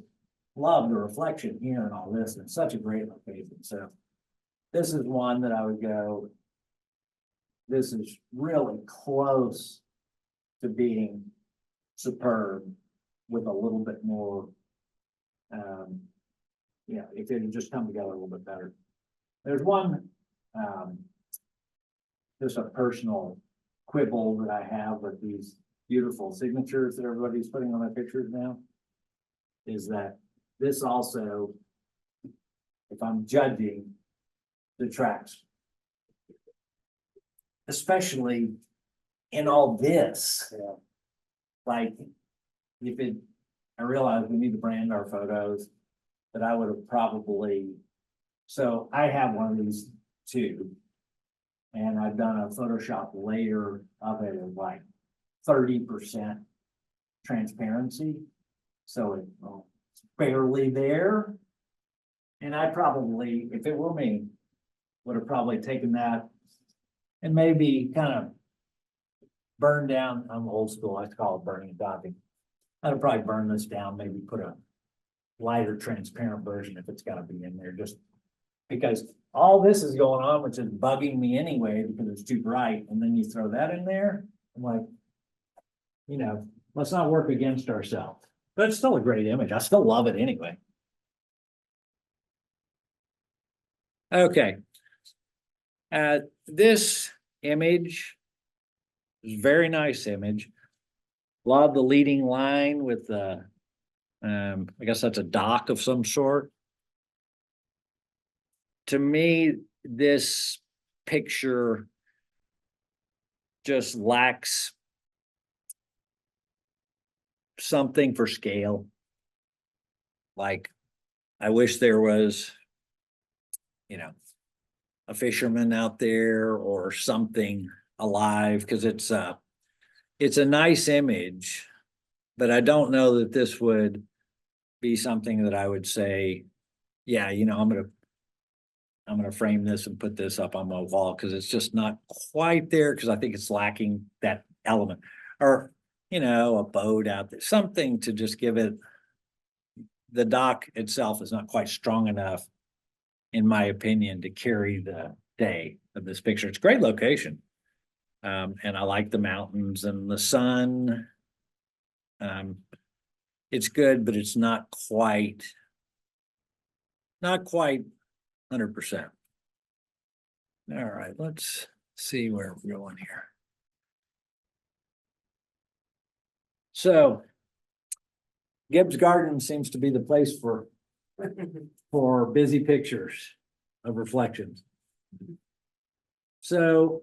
love the reflection here and all this, and it's such a great location. So this is one that I would go, this is really close to being superb with a little bit more, if it had just come together a little bit better. There's one, just a personal quibble that I have with these beautiful signatures that everybody's putting on their pictures now, is that this also, if I'm judging, detracts. Especially in all this. Yeah. Like, I realize we need to brand our photos, but I would have probably, so I have one of these too. And I've done a Photoshop layer of it of like 30% transparency. So it's barely there. And I probably, if it were me, would have probably taken that and maybe kind of burned down. I'm old school, I call it burning and dotting. I'd have probably burned this down, maybe put a lighter transparent version if it's got to be in there, just because all this is going on, which is bugging me anyway because it's too bright. And then you throw that in there. I'm like, let's not work against ourselves. But it's still a great image. I still love it anyway. Okay. This image is a very nice image. Love the leading line with the, I guess that's a dock of some sort. To me, this picture just lacks something for scale. Like, I wish there was, a fisherman out there or something alive, because it's a nice image, but I don't know that this would be something that I would say, yeah, I'm gonna frame this and put this up on my wall, because it's just not quite there, because I think it's lacking that element. Or, a boat out there, something to just give it. The dock itself is not quite strong enough, in my opinion, to carry the day of this picture. It's a great location. And I like the mountains and the sun. It's good, but it's not quite 100%. All right, let's see where we're going here. So Gibbs Garden seems to be the place for busy pictures of reflections. So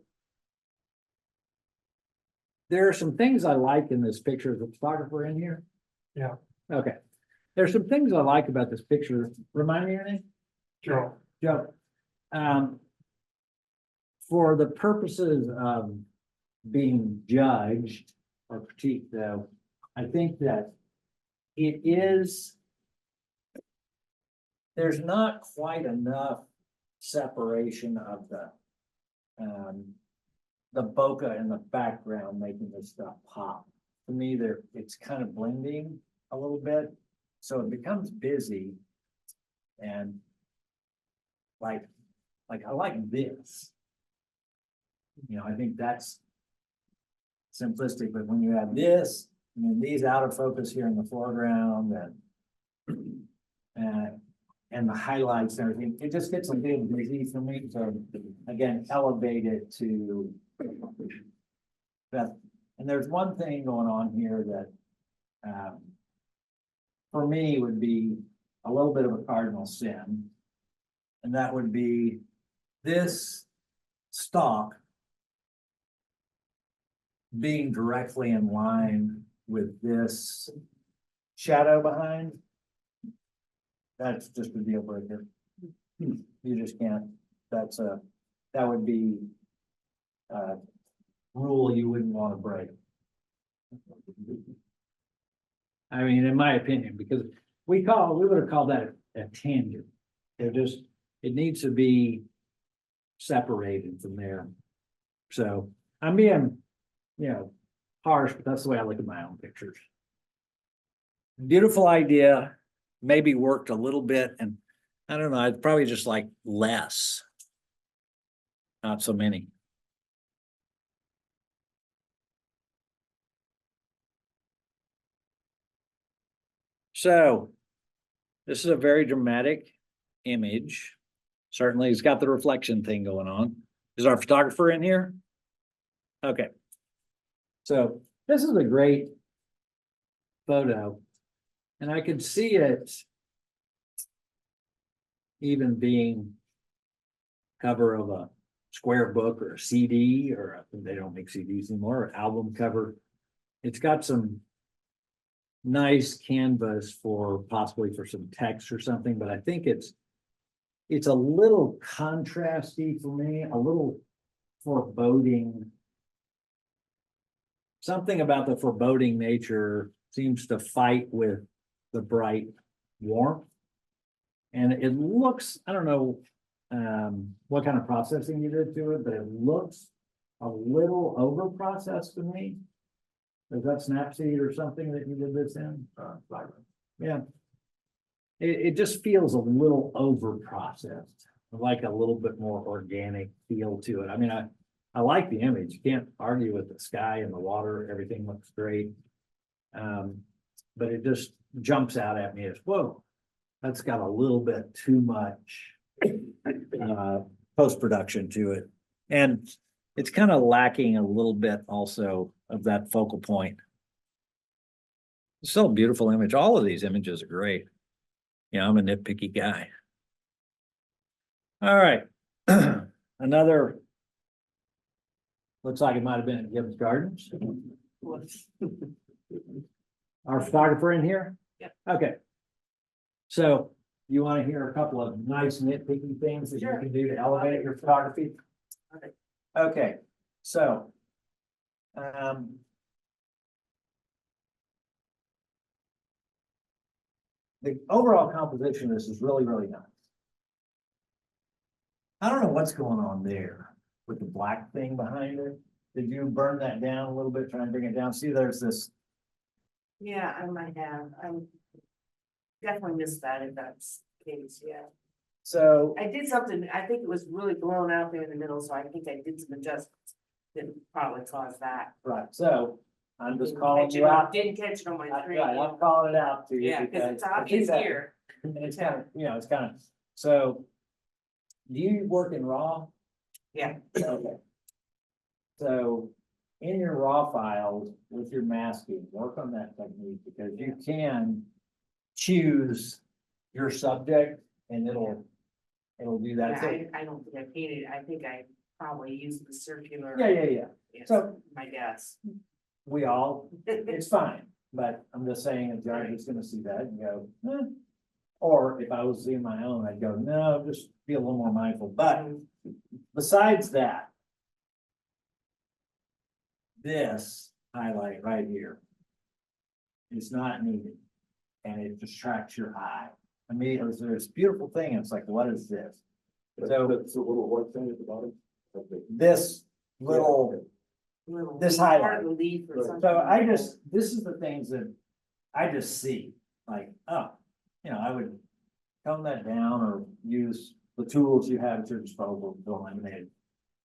there are some things I like in this picture. Is the photographer in here? Yeah. Okay. There's some things I like about this picture. Remind me your name? Joe. Joe. For the purposes of being judged or critiqued, though, I think that there's not quite enough separation of the bokeh in the background making this stuff pop. To me, it's kind of blending a little bit, so it becomes busy. And like I like this. I think that's simplistic, but when you have this, these out of focus here in the foreground and the highlights and everything, it just gets a little busy for me. So again, elevate it to that. And there's one thing going on here that for me would be a little bit of a cardinal sin. And that would be this stalk being directly in line with this shadow behind. That's just a deal breaker. You just can't, that would be a rule you wouldn't want to break. I mean, in my opinion, because we would have called that a tangent. It needs to be separated from there. So I'm being, harsh, but that's the way I look at my own pictures. Beautiful idea, maybe worked a little bit, and I don't know, I'd probably just like less. Not so many. So this is a very dramatic image. Certainly it's got the reflection thing going on. Is our photographer in here? Okay. So this is a great photo, and I could see it even being cover of a square book or a CD, or they don't make CDs anymore, or album cover. It's got some nice canvas for possibly for some text or something, but I think it's a little contrasty for me, a little foreboding. Something about the foreboding nature seems to fight with the bright warmth. And it looks, I don't know what kind of processing you did to it, but it looks a little over processed to me. Is that Snapseed or something that you did this in? Yeah. It just feels a little over processed, like a little bit more organic feel to it. I mean, I like the image. You can't argue with the sky and the water. Everything looks great. But it just jumps out at me as, whoa, that's got a little bit too much post-production to it. And it's kind of lacking a little bit also of that focal point. It's still a beautiful image. All of these images are great. I'm a nitpicky guy. All right. Another, looks like it might have been at Gibbs Gardens. Our photographer in here? Yeah. Okay. So you want to hear a couple of nice nitpicky things that you can do to elevate your photography? Okay. So. The overall composition of this is really, really nice. I don't know what's going on there with the black thing behind it. Did you burn that down a little bit, try and bring it down? See, there's this, Yeah, I might have, I'm definitely missed that if that's the case, yeah. so, I did something, I think it was really blown out there in the middle, so I think I did some adjustments that probably caused that. right, so I'm just Didn't calling catch you it on- out. Didn't catch it on my screen. Right, I'm calling it out to you. Yeah, cause it's I obvious think that- here. It's kind of, it's kind of, so. Do you work in RAW? Yeah. Okay. So in your raw files with your masking, work on that technique because you can choose your subject and it'll do that. Yeah, So, I don't think I painted, I think I probably used the circular. yeah. Yes, So- my guess. We all, it's fine, but I'm just saying a judge is gonna see that and go, eh. Or if I was seeing my own, I'd go, no, just be a little more mindful. But besides that, this highlight right here is not needed. And it distracts your eye. I mean, there's this beautiful thing. It's like, what is this? So That's a little white thing at the bottom. this little, Little This hard highlight. relief or something. so I just, this is the things that I just see, like, oh, I would tone that down or use the tools you have at your disposal to eliminate it.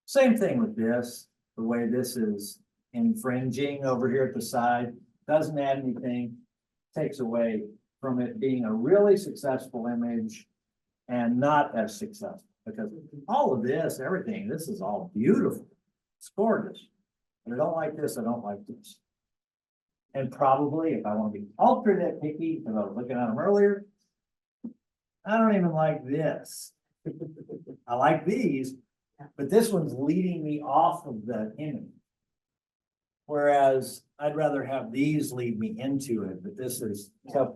Same thing with this, the way this is infringing over here at the side, doesn't add anything, takes away from it being a really successful image and not as successful, because all of this, everything, this is all beautiful. It's gorgeous. But I don't like this, I don't like this. And probably if I want to be ultra that picky, because I was looking at them earlier, I don't even like this. I like these, but this one's leading me off of the image. Whereas I'd rather have these lead me into it, but this is tough.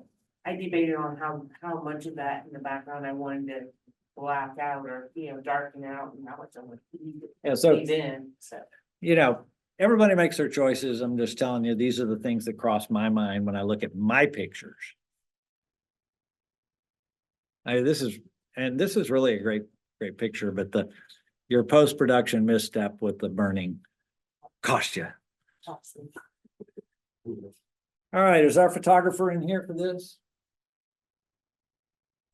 I debated on how much of that in the background I wanted to black out or, darken out and how much I would leave Yeah, so, in, so. everybody makes their choices. I'm just telling you, these are the things that cross my mind when I look at my pictures. This is really a great picture, but your post-production misstep with the burning cost you. Awesome. All right, is our photographer in here for this?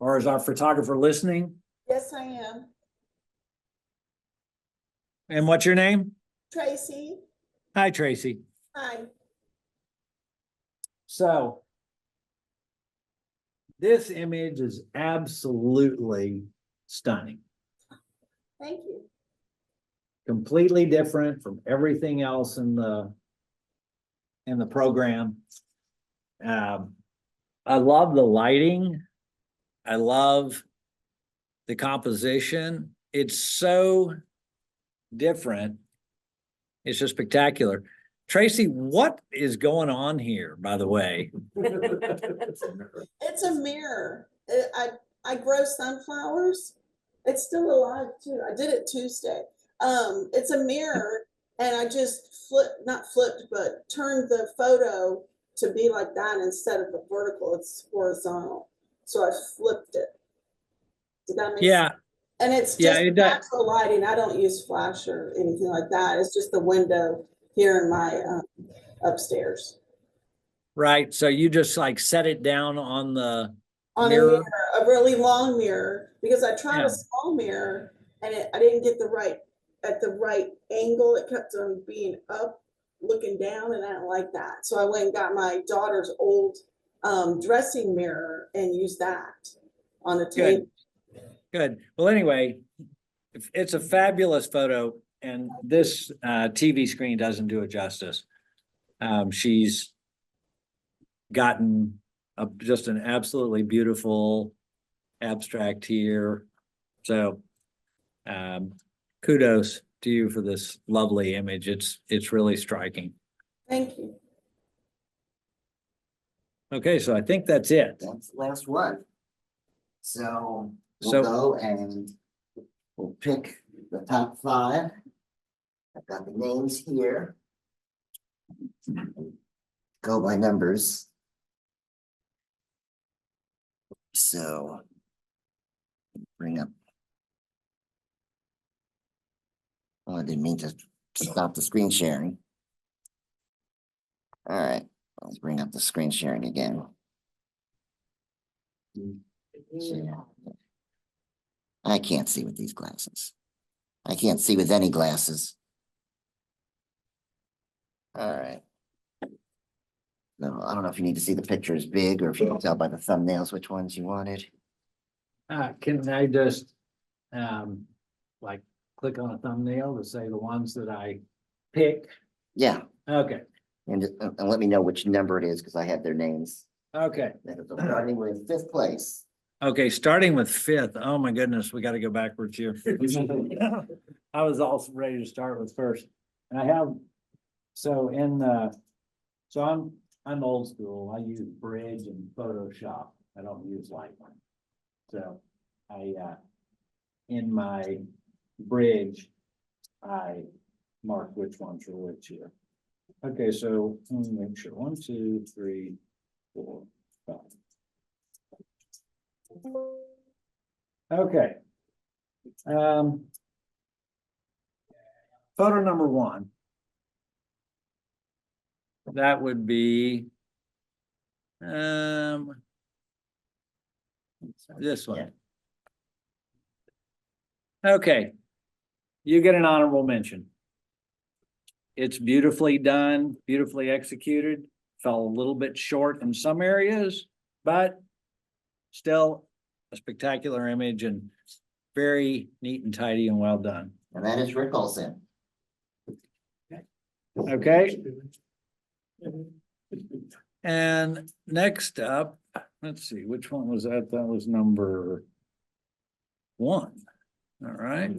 Or is our photographer listening? Yes, I am. And what's your name? Tracy, Hi, Tracy. hi. So this image is absolutely stunning. Thank you. Completely different from everything else in the program. I love the lighting. I love the composition. It's so different. It's just spectacular. Tracy, what is going on here, by the way? It's a mirror. I grow sunflowers. It's still alive too. I did it Tuesday. It's a mirror and I just but turned the photo to be like that instead of the vertical, it's horizontal. So I flipped it. Did that make sense? Yeah, And it's yeah, just it does. natural lighting. I don't use flash or anything like that. It's just the window here in my upstairs. Right. So you just like set it down on the On mirror? a mirror, a really long mirror, because I tried Yeah. a small mirror and I didn't get at the right angle. It kept on being up, looking down, and I don't like that. So I went and got my daughter's old dressing mirror and used that on the table. Good. Well, anyway, it's a fabulous photo and this TV screen doesn't do it justice. She's gotten just an absolutely beautiful abstract here. So kudos to you for this lovely image. It's really striking. Thank you. Okay, so I think that's it. That's the last one. So So- we'll go and we'll pick the top 5. I've got the names here. Go by numbers. So. Bring up. Oh, I didn't mean to stop the screen sharing. All right, let's bring up the screen sharing again. I can't see with these glasses. I can't see with any glasses. All right. No, I don't know if you need to see the pictures big or if you can tell by the thumbnails which ones you wanted. Can I just, like, click on a thumbnail to say the ones that I pick? Yeah, Okay, and let me know which number it is because I have their names. okay, Starting with fifth place. okay, starting with fifth. Oh my goodness, we gotta go backwards here. I was also ready to start with first. And I have, so I'm old school. I use Bridge and Photoshop. I don't use Lightroom. So in my Bridge, I mark which ones are which here. Okay, so let me make sure. 1, 2, 3, 4, 5. Okay. Photo number 1. That would be this one. Okay. You get an honorable mention. It's beautifully done, beautifully executed, fell a little bit short in some areas, but still a spectacular image and very neat and tidy and well done. And that is Rick Olson. Okay. And next up, let's see, which one was that? That was number 1. All right.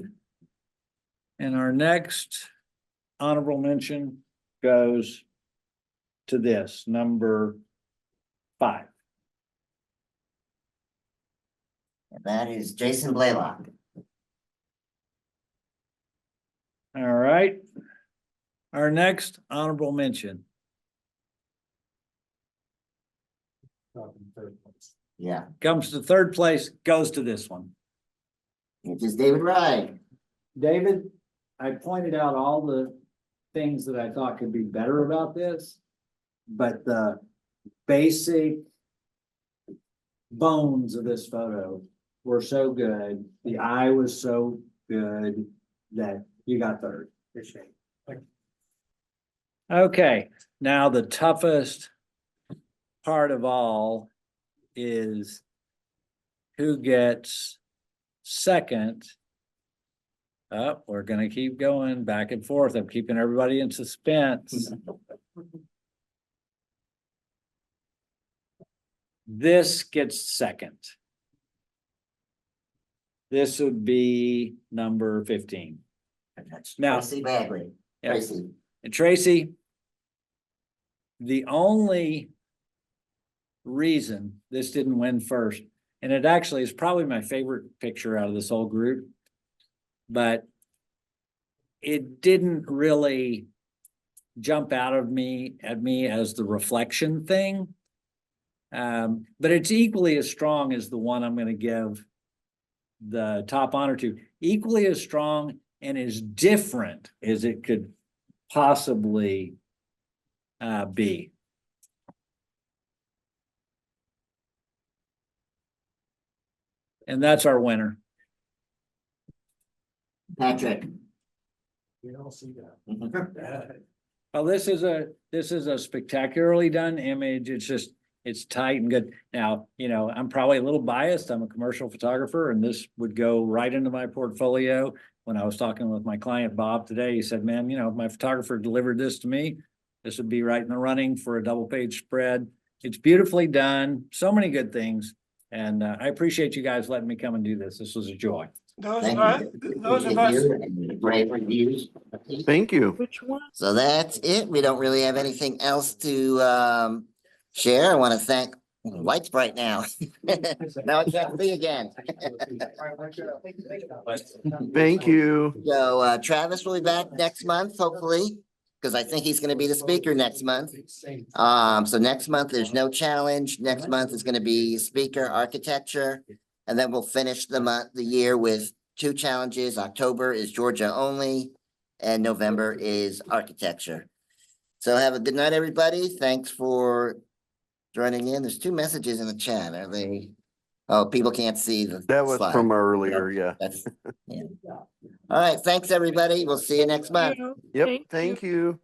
And our next honorable mention goes to this, number 5. And that is Jason Blaylock. All right. Our next honorable mention. Yeah, Comes to 3rd place, goes to this one. which is David Rye. David, I pointed out all the things that I thought could be better about this, but the basic bones of this photo were so good. The eye was so good that you got 3rd. Okay, now the toughest part of all is who gets 2nd. Oh, we're gonna keep going back and forth. I'm keeping everybody in suspense. This gets 2nd. This would be number 15. Now- Tracy Bagley. Yeah. Tracy. And Tracy, the only reason this didn't win first, and it actually is probably my favorite picture out of this whole group, but it didn't really jump out of me as the reflection thing. But it's equally as strong as the one I'm going to give the top honor to, equally as strong and as different as it could possibly be. And that's our winner. Patrick. We all see that. Well, this is a spectacularly done image. It's tight and good. Now, I'm probably a little biased. I'm a commercial photographer and this would go right into my portfolio. When I was talking with my client, Bob, today, he said, man, if my photographer delivered this to me, this would be right in the running for a double page spread. It's beautifully done. So many good things. And I appreciate you guys letting me come and do this. This was a joy. Thank you. Those of us. Great reviews. Thank you. So that's it. We don't really have anything else to share. I want to thank Light's bright now. Now I can't see again. Thank you. So Travis will be back next month, hopefully, because I think he's gonna be the speaker next month. So next month, there's no challenge. Next month is gonna be speaker architecture. And then we'll finish the year with 2 challenges. October is Georgia only, and November is architecture. So have a good night, everybody. Thanks for joining in. There's 2 messages in the chat. Are they? Oh, people can't see the. That was slide. from earlier, yeah. That's, yeah. All right, thanks, everybody. We'll see you next month. Yep, thank you.